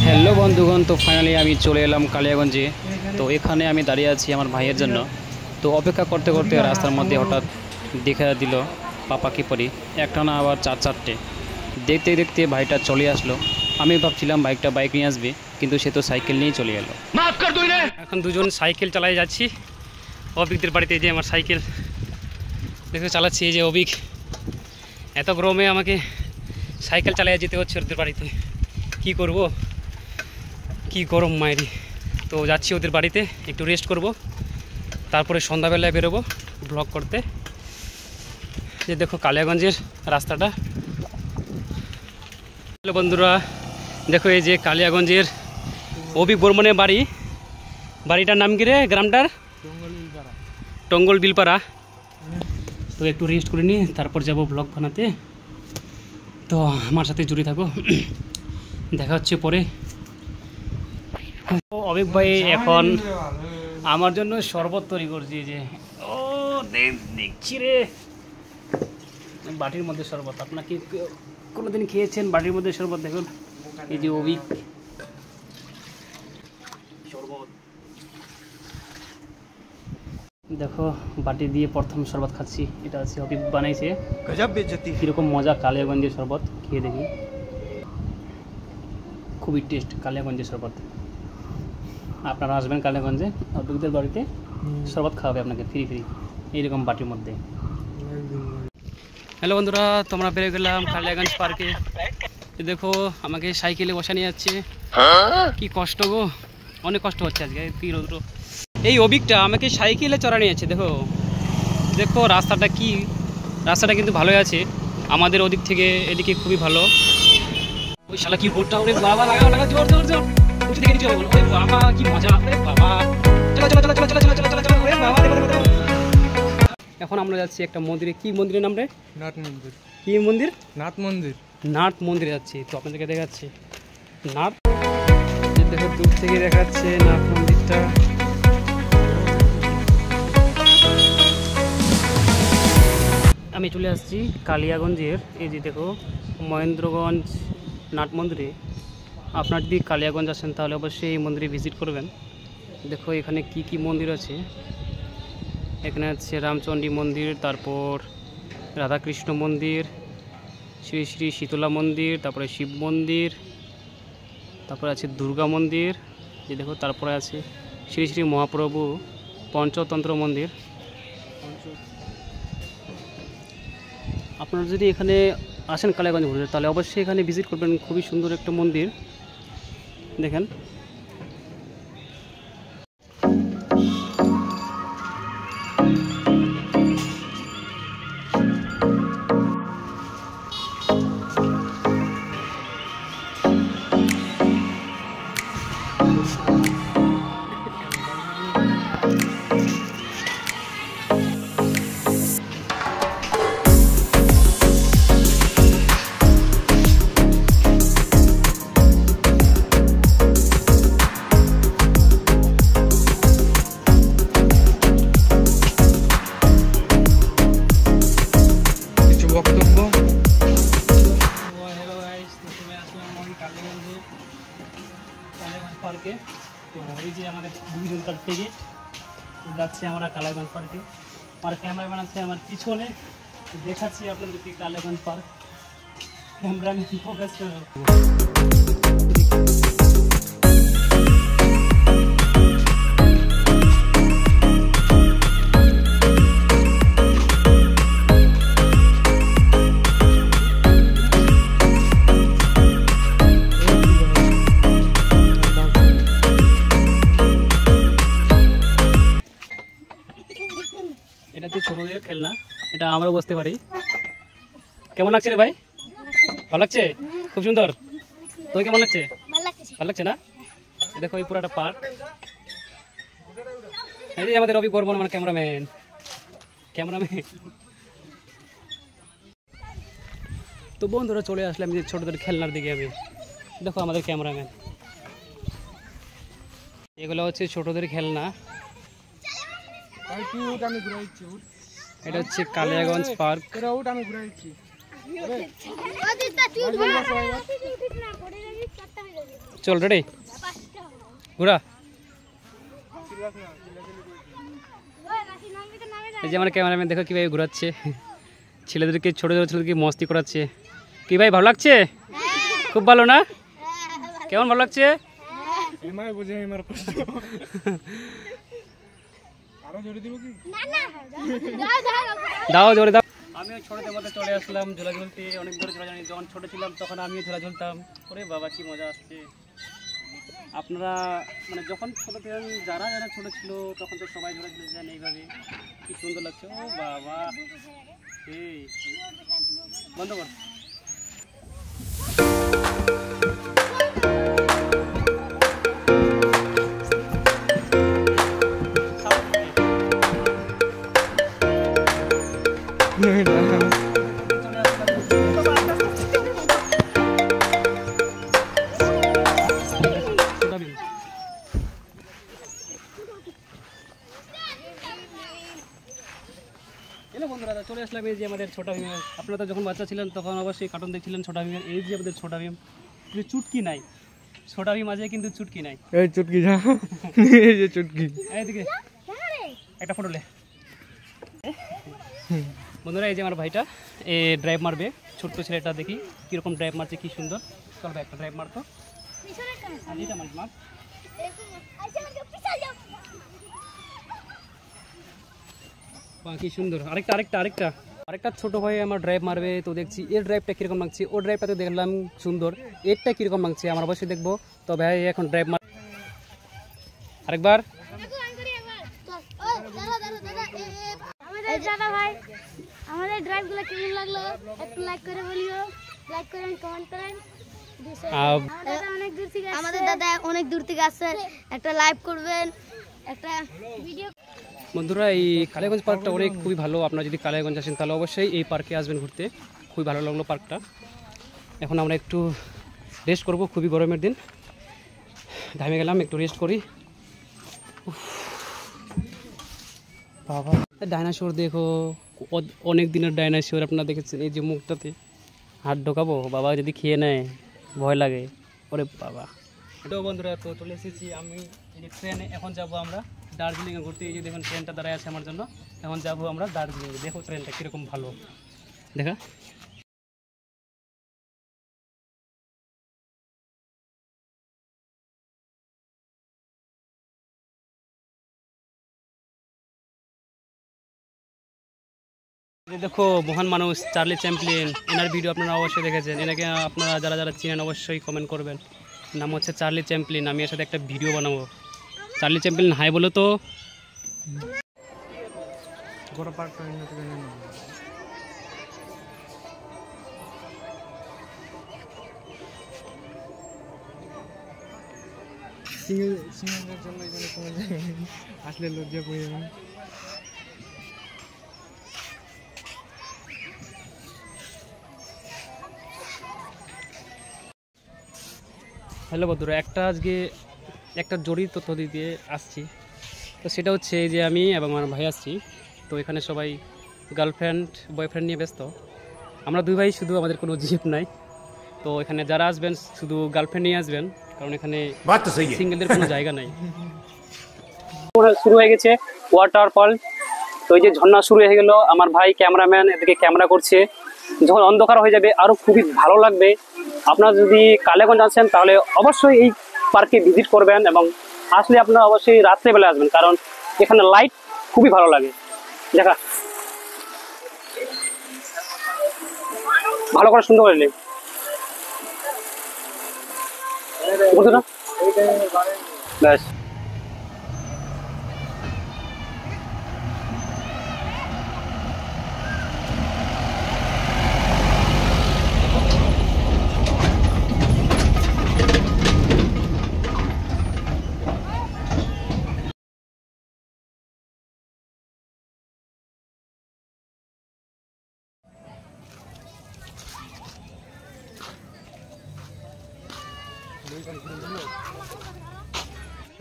Hello बंधुगण, तो finally आमी चले एलाम कालियागंजे। तो एखाने आमी दाঁড়িয়ে আছি আমার ভাইয়ের জন্য। তো অপেক্ষা করতে করতে রাস্তার মধ্যে হঠাৎ দেখা দিল পাপা কি পরি একটা না আবার চার চারটে। দেখতে দেখতে ভাইটা চলে আসলো। আমি ভাবছিলাম বাইক নিয়ে আসবে, কিন্তু সে তো সাইকেল নিয়েই চলে এলো। মাফ কর তুই রে। এখন দুজন সাইকেল চালায় যাচ্ছি অভিকদের বাড়িতে। যে আমার সাইকেল দেখে চালাচ্ছি, এই যে অভিক। এত গরমে আমাকে সাইকেল চালিয়ে যেতে হচ্ছে ওদের বাড়িতে। কি করব, কি গরম মায়েরি। তো যাচ্ছি ওদের বাড়িতে, একটু রেস্ট করব, তারপরে সন্ধ্যাবেলায় বেরোবো ব্লগ করতে। যে দেখো কালিয়াগঞ্জের রাস্তাটা। হ্যালো বন্ধুরা, দেখো এই যে কালিয়াগঞ্জের অভিক বর্মনের বাড়িটার নাম কি রে গ্রামটার? টঙ্গল বিলপাড়া। তো একটু রেস্ট করে নিই, তারপর যাব ব্লগ বানাতে। তো আমার সাথে জুড়ে থাকো, দেখা হচ্ছে পরে। অভিক ভাই এখন আমার জন্য শরবত তৈরি করছি। যে ও দেখছি রে বাটির মধ্যে শরবত। আপনার কি কোনোদিন খেয়েছেন বাটির মধ্যে শরবত? দেখুন এই যে অভিক শরবত, দেখো বাটি দিয়ে প্রথম শরবত খাচ্ছি। এটা হচ্ছে অভিক বানাইছে। গজব বেজতি। কীরকম মজা কালিয়াগঞ্জের শরবত, খেয়ে দেখি। খুবই টেস্ট কালিয়াগঞ্জের শরবত। আপনারা আসবেন কালিয়াগঞ্জে, অভিকদের বাড়িতে শরবত খাওয়াবে আপনাকে ফ্রি এইরকম বাটির মধ্যে। হ্যালো বন্ধুরা, তোমরা বেরিয়ে গেলাম কালিয়াগঞ্জ পার্কে। দেখো আমাকে সাইকেলে বসা নিয়ে যাচ্ছে। কি কষ্ট গো, অনেক কষ্ট হচ্ছে আজকে। এই অভিকটা আমাকে সাইকেলে চড়া নিয়েছে। দেখো দেখো রাস্তাটা কিন্তু ভালোই আছে আমাদের ওদিক থেকে, এদিকে খুবই ভালো। ওই শালা কি বোর্ডটা, ওরে বাবা লাগা জোর জোর জোর উঠে থেকে নিচে ওরে বাবা কি মজা, ওরে বাবা চলো ওরে বাবা দেখো। এখন আমরা যাচ্ছি একটা মন্দিরে। কি মন্দিরের নাম রে? নাথ মন্দির। কি মন্দির? নাথ মন্দিরে যাচ্ছি। তো আপনাদেরকে দেখাচ্ছি নাথ। দেখো দূর থেকে দেখাচ্ছে নাথ মন্দিরটা। আমি চলে আসছি কালিয়াগঞ্জের। এই যে দেখো মহেন্দ্রগঞ্জ নাট মন্দিরে। আপনার যদি কালিয়াগঞ্জ আসেন তাহলে অবশ্যই এই মন্দিরে ভিজিট করবেন। দেখো এখানে কি মন্দির আছে। এখানে আছে রামচণ্ডী মন্দির, তারপর রাধাকৃষ্ণ মন্দির, শ্রী শ্রী শীতলা মন্দির, তারপরে শিব মন্দির, তারপরে আছে দুর্গা মন্দির। যে দেখো তারপরে আছে শ্রী শ্রী মহাপ্রভু পঞ্চতন্ত্র মন্দির। আপনারা যদি এখানে আসেন কালিয়াগঞ্জ ঘুরতে তাহলে অবশ্যই এখানে ভিজিট করবেন। খুবই সুন্দর একটা মন্দির দেখেন। পার্কে তো এই যে আমাদের দুইজন কাছ থেকে যাচ্ছি আমরা কালিয়াগঞ্জ পার্কে। আর ক্যামেরাম্যান আছে আমার পিছনে, দেখাচ্ছি আপনাদেরকে কালিয়াগঞ্জ পার্ক। ক্যামেরাম্যান ফোকাস করো। এটা তো ছোটদের খেলনা, এটা আমরাও বসতে পারি। কেমন লাগছে রে ভাই? ভালো লাগছে? খুব সুন্দর। তোর কেমন লাগছে? ভালো লাগছে না? দেখো এই পুরোটা পার্ক। এই যে আমাদের অভিক বর্মন মানে ক্যামেরাম্যান। তো বন্ধুরা চলে আসলাম যে ছোটদের খেলনার দিকে। আমি দেখো আমাদের ক্যামেরাম্যান। এগুলো হচ্ছে ছোটদের খেলনা। এটা হচ্ছে কালিয়াগঞ্জ পার্ক। চল রেডি ঘোরা। এই যে আমার ক্যামেরাম্যান দেখো কীভাবে ঘোরাচ্ছে, ছেলেদেরকে ছোটো ছোটো ছেলেদেরকে মস্তি করাচ্ছে। কি ভাই ভালো লাগছে? খুব ভালো না? কেমন ভালো লাগছে? দাও জোরে দাও। আমিও ছোটদের মধ্যে চলে আসলাম ঝোলা ঝুলতে। অনেক দূরে ঝোলা জানি, যখন ছোটো ছিলাম তখন আমিও ঝোলা ঝুলতাম। ওরে বাবা কি মজা আসছে। আপনারা মানে যখন ছোটো ছিলেন, যারা যারা ছোটো ছিল তখন তো সবাই ঝোলা ঝুলেছেন এইভাবে, কি সুন্দর লাগছে। ও বাবা এই বন্ধ কর। বন্ধুরা চলে আসলাম এই যে আমাদের ছোটা ভীম। আপনারা তো যখন বাচ্চা ছিলেন তখন অবশ্যই কার্টুন দেখছিলেন ছোটা ভীমের। এই যে আমাদের ছোটা ভীম, কিন্তু চুটকি নাই। ছোটা ভীম আছে কিন্তু চুটকি নাই। এই চুটকি যা, এই যে চুটকি। এইদিকে একটা ফটো লে। বন্ধুরা এই যে আমার ভাইটা এ ড্রাইভ মারবে, ছোট্ট ছেলেটা দেখি কীরকম ড্রাইভ মারছে, কি সুন্দর। চল ভাই একটা ড্রাইভ মারতো। মার কি সুন্দর। আরেকটা আরেকটা আরেকটা আরেকটা ছোট ভাই আমার ড্রাইভ মারবে। তো দেখছি এর ড্রাইভটা কীরকম লাগছে, ওর ড্রাইভটা তো দেখলাম সুন্দর, এরটা কীরকম লাগছে আমার অবশ্যই দেখবো। তো ভাই এখন ড্রাইভ মার আরেকবার। আমাদের ড্রাইভগুলো কেমন লাগলো একটু লাইক করে বলিও, লাইক করেন, কমেন্ট করেন। আমাদের দাদা অনেক দূর থেকে আসছে, একটা লাইভ করবেন, একটা ভিডিও। বন্ধুরা এই কালিয়াগঞ্জ পার্কটা অনেক খুবই ভালো। আপনারা যদি কালিয়াগঞ্জ আসেন তাহলে অবশ্যই এই পার্কে আসবেন ঘুরতে। খুবই ভালো লাগলো পার্কটা। এখন আমরা একটু রেস্ট করব, খুবই গরমের দিন, ঘামে গেলাম, একটু রেস্ট করি। বাবা ডাইনোসর দেখো, অনেক দিনের ডাইনোসর আপনারা দেখেছেন। এই যে মুখটাতে হাত ঢোকাবো, বাবা যদি খেয়ে নেয় ভয় লাগে। ওরে বাবা। তো বন্ধুরা তো চলে এসেছি আমি এই যে ট্রেনে। এখন যাব আমরা দার্জিলিংয়ে ঘুরতে। এই যে দেখুন ট্রেনটা দাঁড়ায় আছে আমার জন্য। এখন যাব আমরা দার্জিলিংয়ে। দেখো ট্রেনটা কীরকম ভালো দেখা। দেখো মহান মানুষ চার্লি চ্যাপলিন, এনার ভিডিও আপনারা অবশ্যই দেখেছেন। এনাকে আপনারা যারা যারা চিনেন অবশ্যই কমেন্ট করবেন। নাম হচ্ছে চার্লি চ্যাপলিন। আমি এর সাথে একটা ভিডিও বানাবো। চার্লি চ্যাপলিন হাই বলো তো। গোটা পার্কটা সিঙ্গেলের জন্য এখানে কোনো জায়গা নেই, আসলে লজ্জা পড়ে যাবেন। হ্যালো বন্ধুরা, আজকে একটা জরুরি তথ্য দিতে আসছি। তো সেটা হচ্ছে যে আমি এবং আমার ভাই আসছি। তো এখানে সবাই গার্লফ্রেন্ড বয়ফ্রেন্ড নিয়ে ব্যস্ত। আমরা দুই ভাই শুধু, আমাদের কোনো জিপ নাই। তো এখানে যারা আসবেন শুধু গার্লফ্রেন্ড নিয়ে আসবেন, কারণ এখানে সিঙ্গেলদের কোনো জায়গা নাই। শুরু হয়ে গেছে ওয়াটারফল। তো এই যে ঝর্ণা শুরু হয়ে গেল। আমার ভাই ক্যামেরাম্যান এদিকে ক্যামেরা করছে। যখন অন্ধকার হয়ে যাবে আরও খুবই ভালো লাগবে। আপনারা যদি কালিয়াগঞ্জ আসেন তাহলে অবশ্যই এই পার্কে ভিজিট করবেন, এবং আসলে আপনারা অবশ্যই রাত্রেবেলা আসবেন, কারণ এখানে লাইট খুবই ভালো লাগে। দেখা ভালো করে সুন্দর করে নেই ব্যাস।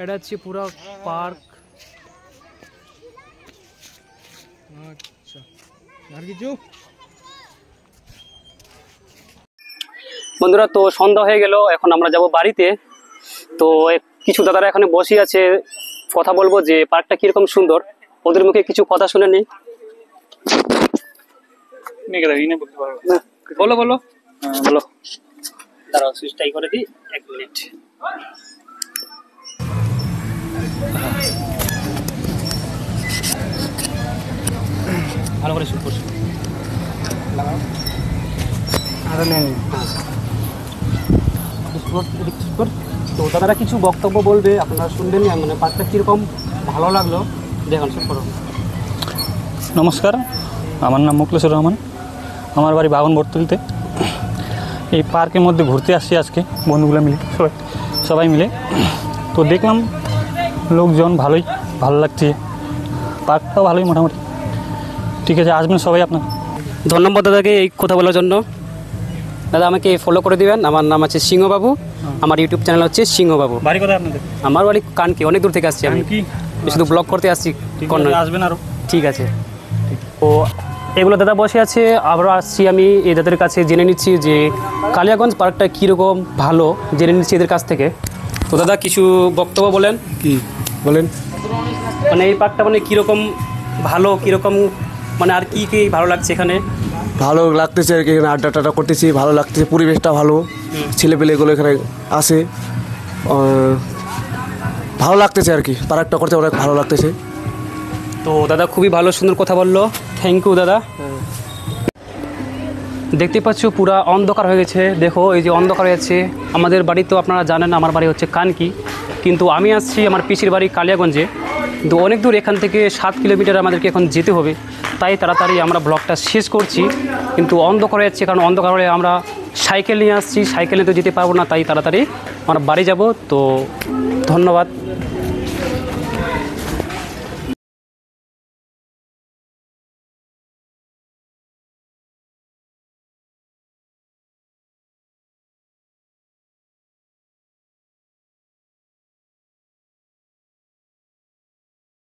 এটা হচ্ছে পুরো পার্ক। আচ্ছা আর কিছু বন্ধুরা তো সন্ধ্যা হয়ে গেল, এখন আমরা যাব বাড়িতে। তো কিছু দাদারা এখানে বসে আছে, কথা বলবো যে পার্কটা কিরকম সুন্দর, ওদের মুখে কিছু কথা শুনে নিই। বলো বলো বলো। দাঁড়াও, সুইচটাই করে দিই, 1 মিনিট। ভালো করে শুট করছি। তো দাদারা কিছু বক্তব্য বলবে, আপনারা শুনবেন, মানে পার্কটা কীরকম ভালো লাগলো দেখুন, শুট করো। নমস্কার, আমার নাম মুকলেশ্বর রহমান, আমার বাড়ি বাগন বর্তলিতে। এই পার্কের মধ্যে ঘুরতে আসছি আজকে বন্ধুগুলো মিলে, সবাই মিলে। তো দেখলাম লোকজন ভালো লাগছে, পার্কটাও ভালোই মোটামুটি। ঠিক আছে, আসবেন সবাই আপনার। ধন্যবাদ দাদাকে এই কথা বলার জন্য। দাদা আমাকে ফলো করে দিবেন, আমার নাম আছে সিংহবাবু, আমার ইউটিউব চ্যানেল হচ্ছে সিংহবাবু। বাড়ি কোথায় আপনাদের? আমার বাড়ি কানকি, অনেক দূর থেকে আসছি আমি, কি শুধু ব্লগ করতে আসছি। আসবেন আরও? ঠিক আছে। তো এগুলো দাদা বসে আছে, আবারও আসছি আমি এই দাদাদের কাছে, জেনে নিচ্ছি যে কালিয়াগঞ্জ পার্কটা কীরকম ভালো, জেনে নিচ্ছি এদের কাছ থেকে। তো দাদা কিছু বক্তব্য বলেন। কি বলেন? মানে এই পার্কটা মানে কীরকম ভালো, কীরকম মানে আর কি কি ভালো লাগছে এখানে? ভালো লাগতেছে আর কি, এখানে আড্ডা টাড্ডা করতেছি, ভালো লাগতেছে, পরিবেশটা ভালো, ছেলেপেলেগুলো এখানে আসে, ভালো লাগতেছে আর কি, পার্কটা করতে অনেক ভালো লাগতেছে। তো দাদা খুবই ভালো সুন্দর কথা বললো, থ্যাংক ইউ দাদা। দেখতে পাচ্ছ পুরা অন্ধকার হয়ে গেছে, দেখো এই যে অন্ধকার হয়েছে। আমাদের বাড়ি তো আপনারা জানেন, আমার বাড়ি হচ্ছে কানকি, কিন্তু আমি আসছি আমার পিসির বাড়ি কালিয়াগঞ্জে, কিন্তু অনেক দূর, এখান থেকে 7 কিলোমিটার আমাদেরকে এখন যেতে হবে। তাই তাড়াতাড়ি আমরা ব্লগটা শেষ করছি, কিন্তু অন্ধকার হয়ে যাচ্ছে, কারণ অন্ধকার হলে আমরা সাইকেল নিয়ে আসছি, সাইকেল নিয়ে তো যেতে পারবো না, তাই তাড়াতাড়ি আমরা বাড়ি যাব। তো ধন্যবাদ।